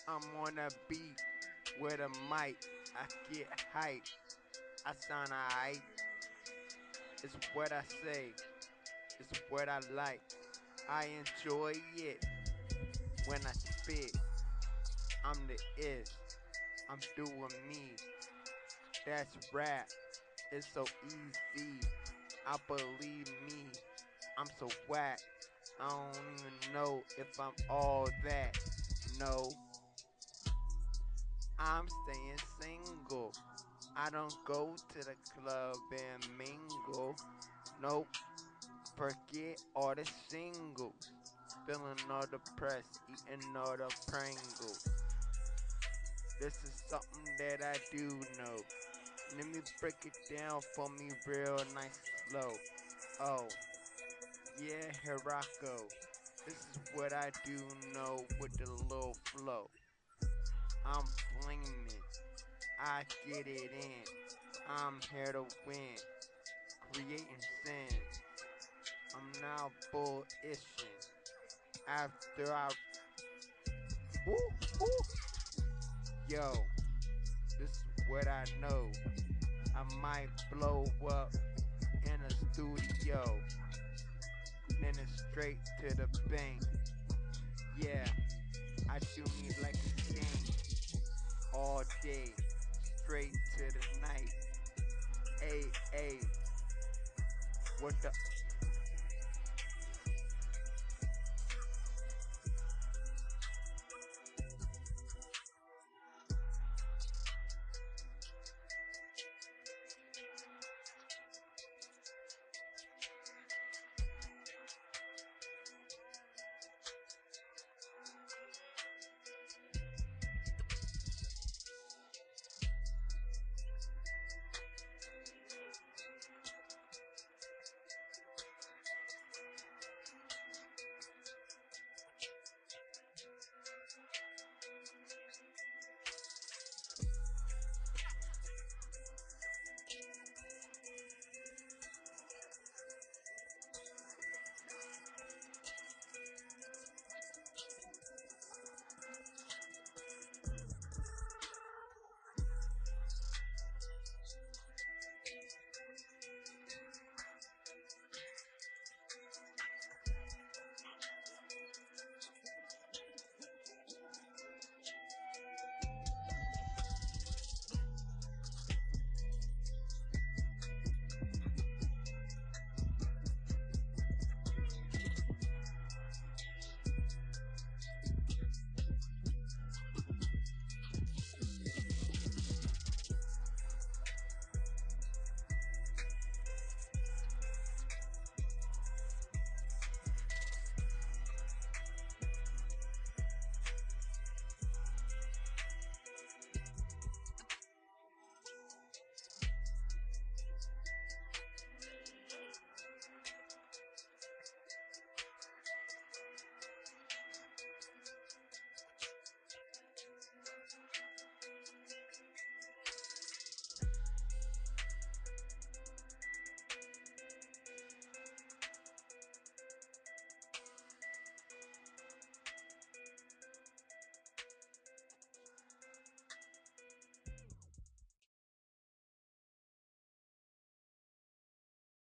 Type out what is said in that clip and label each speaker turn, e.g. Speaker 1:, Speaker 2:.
Speaker 1: I'm on a beat with a mic. I get hype. I sound aight. It's what I say. It's what I like. I enjoy it when I spit. I'm the it. I'm doing me. That's rap. It's so easy. I believe me. I'm so whack. I don't even know if I'm all that. No, I'm staying single. I don't go to the club and mingle. Nope, forget all the singles. Feeling all depressed, eating all the Pringles. This is something that I do know. Let me break it down for me real nice slow. Oh, yeah, here I go. This is what I do know with the little flow. I'm flaming, I get it in. I'm here to win, creating sin. I'm now bullishing. After I, woo, woo. Yo, this is what I know. I might blow up in a studio, then it's straight to the bank. Yeah, I do me like a skank all day, straight to the night. Hey, hey, what the